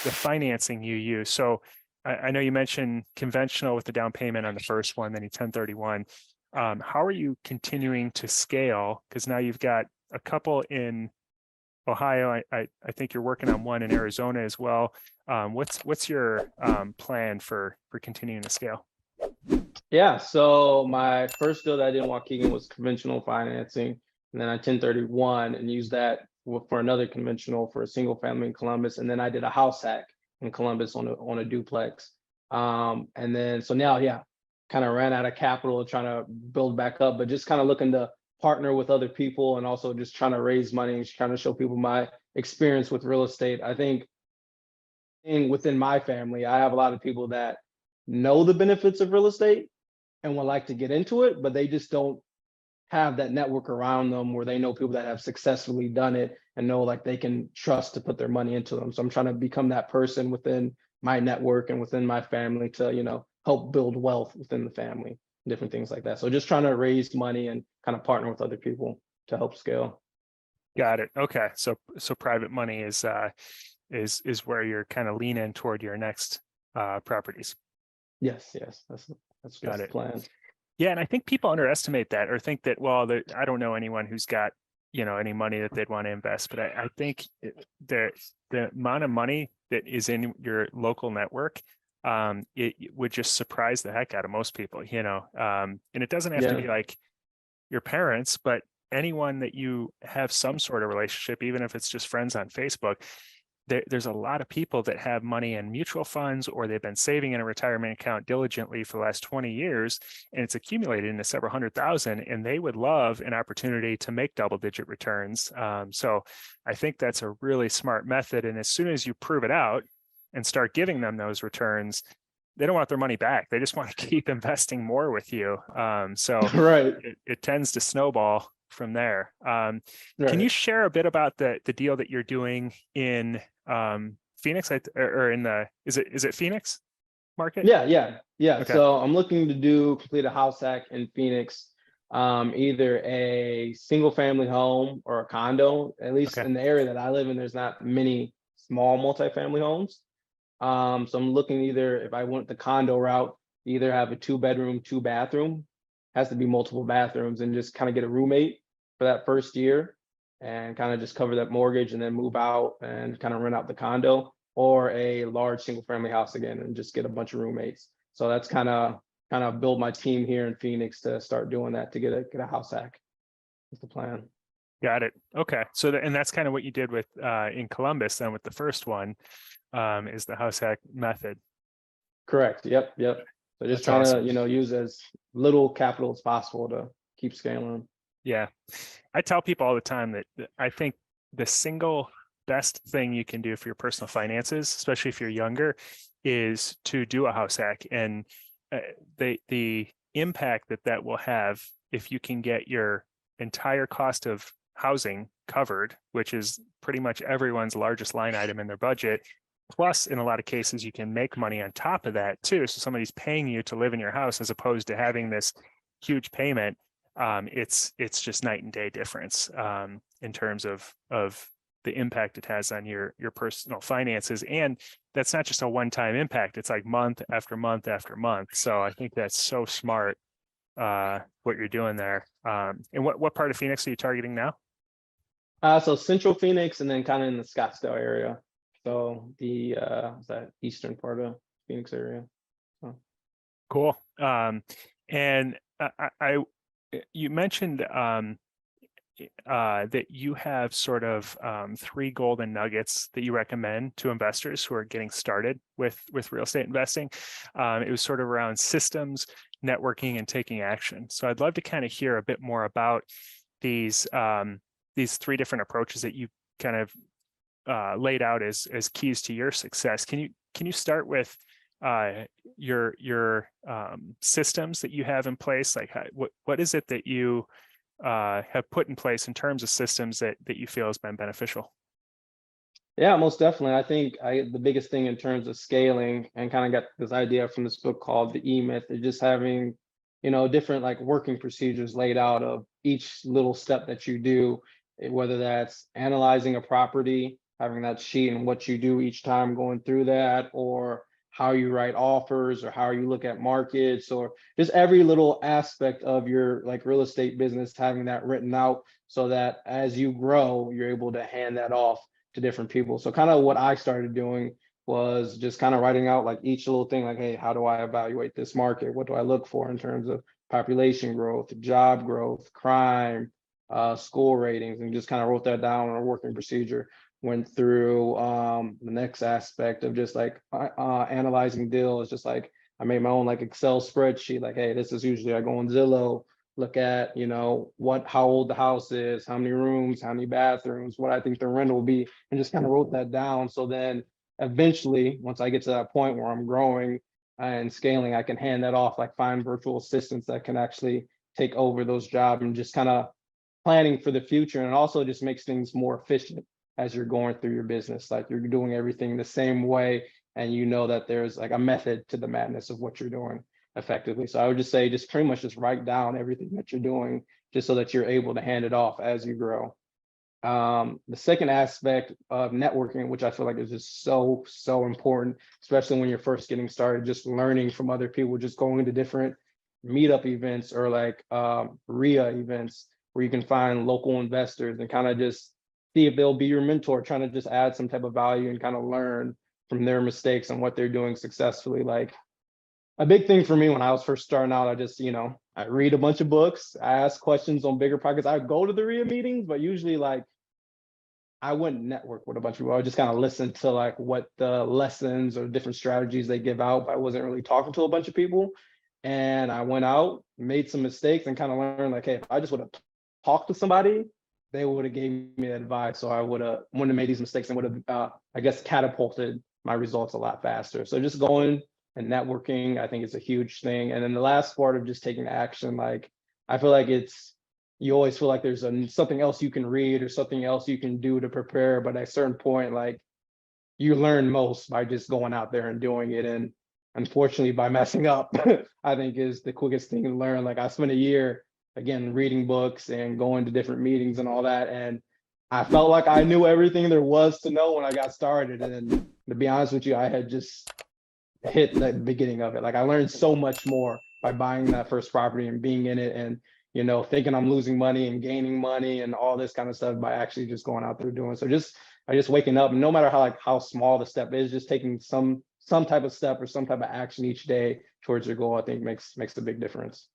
the financing you use. So I know you mentioned conventional with the down payment on the first one, then you 1031. How are you continuing to scale? Because now you've got a couple in Ohio. I think you're working on one in Arizona as well. What's your plan for continuing to scale? Yeah, so my first deal that I did in Waukegan was conventional financing, and then I 1031 and used that for another conventional for a single family in Columbus, and then I did a house hack in Columbus on a duplex. And then so now, yeah, kind of ran out of capital trying to build back up, but just kind of looking to partner with other people and also just trying to raise money and trying to show people my experience with real estate. I think within my family, I have a lot of people that know the benefits of real estate and would like to get into it, but they just don't have that network around them where they know people that have successfully done it and know like they can trust to put their money into them. So I'm trying to become that person within my network and within my family to, help build wealth within the family, different things like that. So just trying to raise money and kind of partner with other people to help scale. Got it. Okay. So private money is where you're kind of leaning toward your next properties. Yes, that's Got the it. plan. Yeah, and I think people underestimate that or think that, well, I don't know anyone who's got, any money that they'd want to invest, but I think the amount of money that is in your local network, it would just surprise the heck out of most people, and it doesn't have to be like your parents, but anyone that you have some sort of relationship, even if it's just friends on Facebook. There's a lot of people that have money in mutual funds, or they've been saving in a retirement account diligently for the last 20 years, and it's accumulated into several hundred thousand, and they would love an opportunity to make double-digit returns. So I think that's a really smart method. And as soon as you prove it out and start giving them those returns, they don't want their money back. They just want to keep investing more with you. So Right. it tends to snowball from there. Can Right. you share a bit about the deal that you're doing in Phoenix, or is it Phoenix market? Yeah. Okay. So I'm looking to complete a house hack in Phoenix, either a single family home or a condo. At least Okay. in the area that I live in, there's not many small multifamily homes. So I'm looking either if I went the condo route, either have a 2-bedroom, 2-bathroom, has to be multiple bathrooms, and just kind of get a roommate for that first year and kind of just cover that mortgage and then move out and kind of rent out the condo, or a large single family house again and just get a bunch of roommates. So that's kind of build my team here in Phoenix to start doing that to get a house hack. That's the plan. Got it. Okay. So and that's kind of what you did with in Columbus then with the first one, is the house hack method. Correct. Yep. So just That's trying awesome. to, use as little capital as possible to keep scaling. Yeah. I tell people all the time that I think the single best thing you can do for your personal finances, especially if you're younger, is to do a house hack. And the impact that will have if you can get your entire cost of housing covered, which is pretty much everyone's largest line item in their budget. Plus, in a lot of cases, you can make money on top of that too. So somebody's paying you to live in your house as opposed to having this huge payment. It's just night and day difference in terms of the impact it has on your personal finances. And that's not just a one-time impact. It's like month after month after month. So I think that's so smart what you're doing there. And what part of Phoenix are you targeting now? So Central Phoenix and then kind of in the Scottsdale area. So the that eastern part of Phoenix area. So. Cool. And you mentioned that you have sort of 3 golden nuggets that you recommend to investors who are getting started with real estate investing. It was sort of around systems, networking, and taking action. So I'd love to kind of hear a bit more about these 3 different approaches that you kind of laid out as keys to your success. Can you start with your systems that you have in place? Like what is it that you have put in place in terms of systems that you feel has been beneficial? Yeah, most definitely. I think the biggest thing in terms of scaling, and kind of got this idea from this book called The E-Myth, is just having, different like working procedures laid out of each little step that you do, whether that's analyzing a property, having that sheet and what you do each time going through that, or how you write offers, or how you look at markets, or just every little aspect of your like real estate business, having that written out so that as you grow, you're able to hand that off to different people. So kind of what I started doing was just kind of writing out like each little thing, like, hey, how do I evaluate this market? What do I look for in terms of population growth, job growth, crime, school ratings, and just kind of wrote that down on a working procedure. Went through the next aspect of just like analyzing deals, just like I made my own like Excel spreadsheet, like, hey, this is usually I go on Zillow, look at, you know, how old the house is, how many rooms, how many bathrooms, what I think the rent will be, and just kind of wrote that down. So then eventually, once I get to that point where I'm growing and scaling, I can hand that off, like find virtual assistants that can actually take over those jobs, and just kind of planning for the future. And it also just makes things more efficient as you're going through your business. Like you're doing everything the same way, and you know that there's like a method to the madness of what you're doing effectively. So I would just say, just pretty much just write down everything that you're doing, just so that you're able to hand it off as you grow. The second aspect of networking, which I feel like is just so important, especially when you're first getting started, just learning from other people, just going to different meetup events, or like RIA events, where you can find local investors and kind of just see if they'll be your mentor, trying to just add some type of value and kind of learn from their mistakes and what they're doing successfully. Like a big thing for me when I was first starting out, I just, you know, I read a bunch of books, I ask questions on bigger pockets. I go to the RIA meetings, but usually like I wouldn't network with a bunch of people. I would just kind of listen to like what the lessons or different strategies they give out, but I wasn't really talking to a bunch of people. And I went out, made some mistakes, and kind of learned like, hey, if I just would have talked to somebody, they would have gave me advice. So I wouldn't have made these mistakes, and would have, I guess, catapulted my results a lot faster. So just going and networking, I think is a huge thing. And then the last part of just taking action, like I feel like you always feel like there's something else you can read or something else you can do to prepare. But at a certain point, like you learn most by just going out there and doing it. And unfortunately, by messing up, I think is the quickest thing to learn. Like I spent a year, again, reading books and going to different meetings and all that. And I felt like I knew everything there was to know when I got started. And to be honest with you, I had just hit the beginning of it. Like I learned so much more by buying that first property and being in it, and you know, thinking I'm losing money and gaining money and all this kind of stuff by actually just going out there doing. So I just waking up, and no matter how small the step is, just taking some type of step or some type of action each day towards your goal, I think makes a big difference.